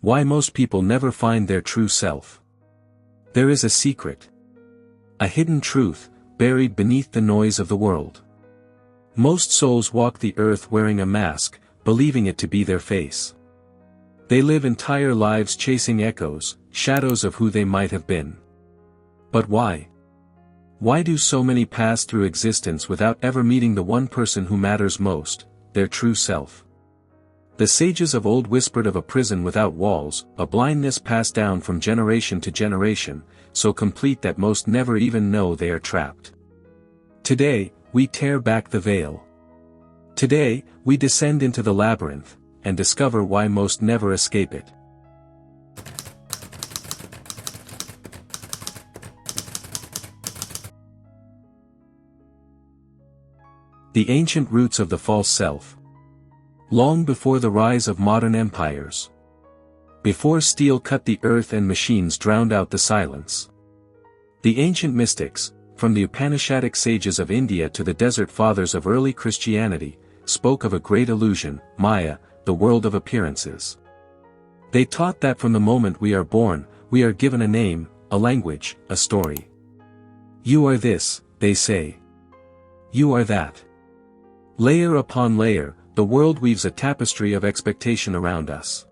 Why most people never find their true self. There is a secret. A hidden truth, buried beneath the noise of the world. Most souls walk the earth wearing a mask, believing it to be their face. They live entire lives chasing echoes, shadows of who they might have been. But why? Why do so many pass through existence without ever meeting the one person who matters most, their true self? The sages of old whispered of a prison without walls, a blindness passed down from generation to generation, so complete that most never even know they are trapped. Today, we tear back the veil. Today, we descend into the labyrinth, and discover why most never escape it. The ancient roots of the false self. Long before the rise of modern empires. Before steel cut the earth and machines drowned out the silence. The ancient mystics, from the Upanishadic sages of India to the desert fathers of early Christianity, spoke of a great illusion, Maya, the world of appearances. They taught that from the moment we are born, we are given a name, a language, a story. You are this, they say. You are that. Layer upon layer, the world weaves a tapestry of expectation around us.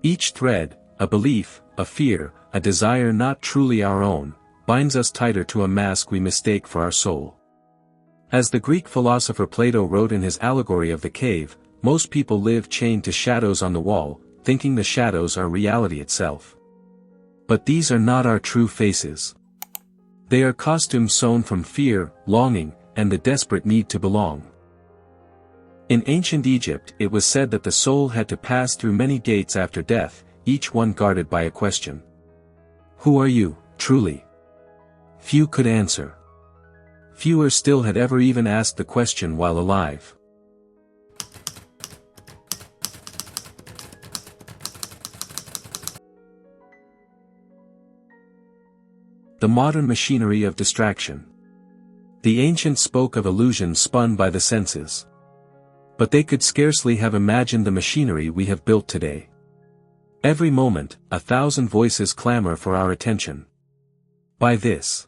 Each thread, a belief, a fear, a desire not truly our own, binds us tighter to a mask we mistake for our soul. As the Greek philosopher Plato wrote in his allegory of the cave, most people live chained to shadows on the wall, thinking the shadows are reality itself. But these are not our true faces. They are costumes sewn from fear, longing, and the desperate need to belong. In ancient Egypt it was said that the soul had to pass through many gates after death, each one guarded by a question. Who are you, truly? Few could answer. Fewer still had ever even asked the question while alive. The modern machinery of distraction. The ancients spoke of illusions spun by the senses. But they could scarcely have imagined the machinery we have built today. Every moment, 1,000 voices clamor for our attention. Buy this.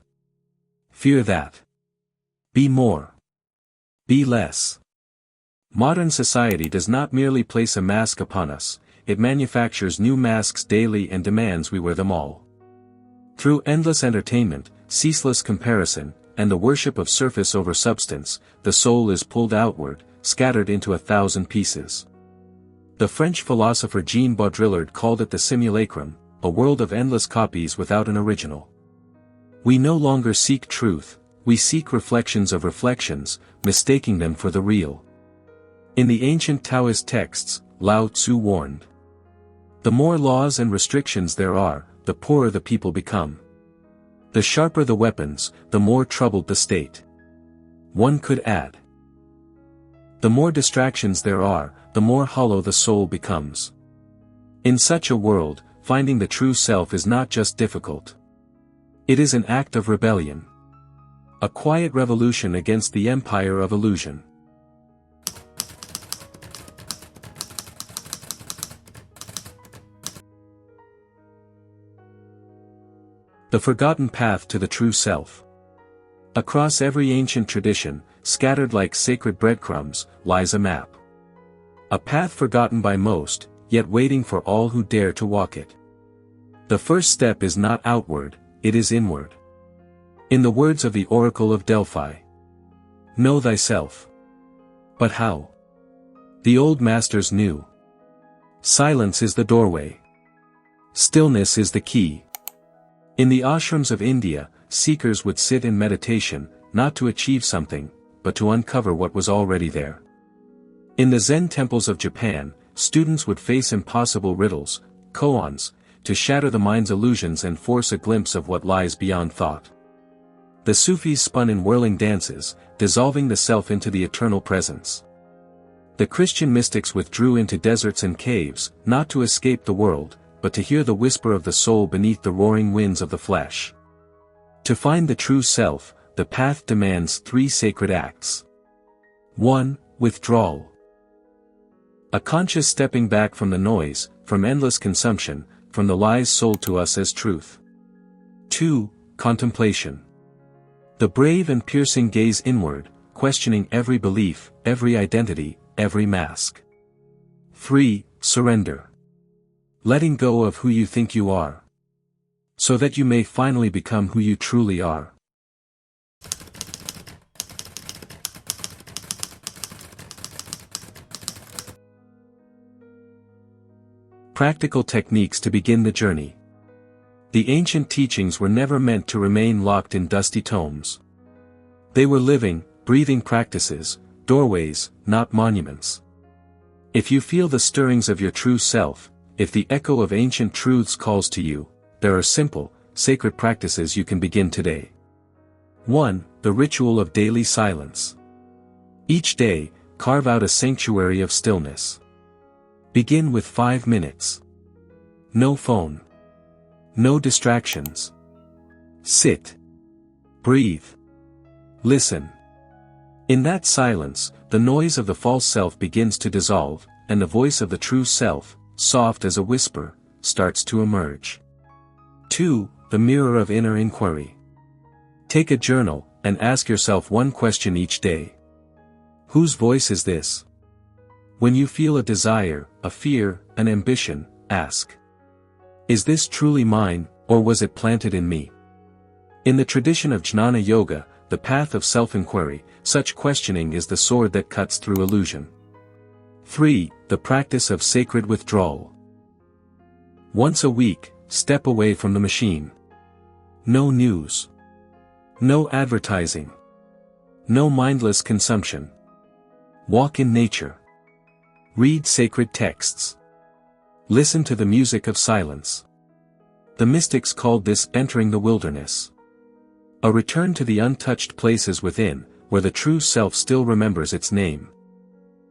Fear that. Be more. Be less. Modern society does not merely place a mask upon us, it manufactures new masks daily and demands we wear them all. Through endless entertainment, ceaseless comparison, and the worship of surface over substance, the soul is pulled outward, scattered into 1,000 pieces. The French philosopher Jean Baudrillard called it the simulacrum, a world of endless copies without an original. We no longer seek truth, we seek reflections of reflections, mistaking them for the real. In the ancient Taoist texts, Lao Tzu warned. The more laws and restrictions there are, the poorer the people become. The sharper the weapons, the more troubled the state. One could add. The more distractions there are, the more hollow the soul becomes. In such a world, finding the true self is not just difficult. It is an act of rebellion. A quiet revolution against the empire of illusion. The forgotten path to the true self. Across every ancient tradition, scattered like sacred breadcrumbs, lies a map. A path forgotten by most, yet waiting for all who dare to walk it. The first step is not outward, it is inward. In the words of the Oracle of Delphi. Know thyself. But how? The old masters knew. Silence is the doorway. Stillness is the key. In the ashrams of India, seekers would sit in meditation, not to achieve something, but to uncover what was already there. In the Zen temples of Japan, students would face impossible riddles, koans, to shatter the mind's illusions and force a glimpse of what lies beyond thought. The Sufis spun in whirling dances, dissolving the self into the eternal presence. The Christian mystics withdrew into deserts and caves, not to escape the world, but to hear the whisper of the soul beneath the roaring winds of the flesh. To find the true self, the path demands 3 sacred acts. 1. Withdrawal. A conscious stepping back from the noise, from endless consumption, from the lies sold to us as truth. 2. Contemplation. The brave and piercing gaze inward, questioning every belief, every identity, every mask. 3. Surrender. Letting go of who you think you are, so that you may finally become who you truly are. Practical techniques to begin the journey. The ancient teachings were never meant to remain locked in dusty tomes. They were living, breathing practices, doorways, not monuments. If you feel the stirrings of your true self, if the echo of ancient truths calls to you, there are simple, sacred practices you can begin today. 1. The ritual of daily silence. Each day, carve out a sanctuary of stillness. Begin with 5 minutes. No phone. No distractions. Sit. Breathe. Listen. In that silence, the noise of the false self begins to dissolve, and the voice of the true self, soft as a whisper, starts to emerge. 2. The mirror of inner inquiry. Take a journal, and ask yourself one question each day. Whose voice is this? When you feel a desire, a fear, an ambition, ask. Is this truly mine, or was it planted in me? In the tradition of Jnana Yoga, the path of self-inquiry, such questioning is the sword that cuts through illusion. 3. The practice of sacred withdrawal. Once a week, step away from the machine. No news. No advertising. No mindless consumption. Walk in nature. Read sacred texts. Listen to the music of silence. The mystics called this entering the wilderness. A return to the untouched places within, where the true self still remembers its name.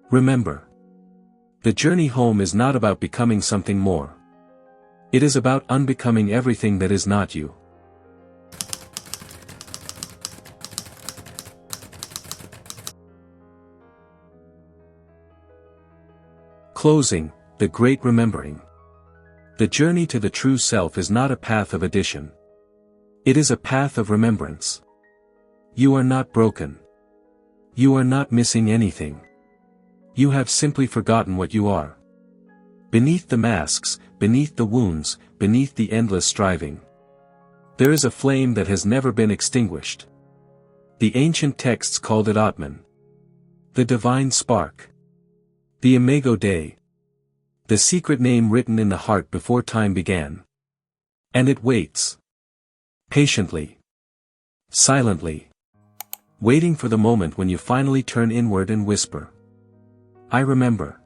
Remember. The journey home is not about becoming something more. It is about unbecoming everything that is not you. Closing, the great remembering. The journey to the true self is not a path of addition. It is a path of remembrance. You are not broken. You are not missing anything. You have simply forgotten what you are. Beneath the masks, beneath the wounds, beneath the endless striving, there is a flame that has never been extinguished. The ancient texts called it Atman. The divine spark. The Imago Dei. The secret name written in the heart before time began. And it waits. Patiently. Silently. Waiting for the moment when you finally turn inward and whisper. I remember.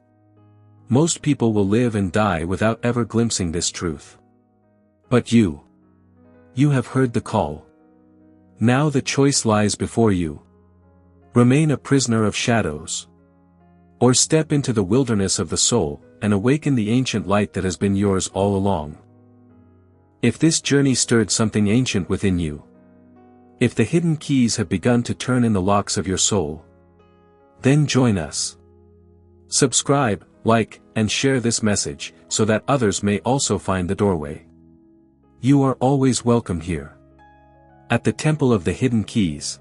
Most people will live and die without ever glimpsing this truth. But you. You have heard the call. Now the choice lies before you. Remain a prisoner of shadows. Or step into the wilderness of the soul, and awaken the ancient light that has been yours all along. If this journey stirred something ancient within you, if the hidden keys have begun to turn in the locks of your soul, then join us. Subscribe, like, and share this message, so that others may also find the doorway. You are always welcome here. At the Temple of the Hidden Keys.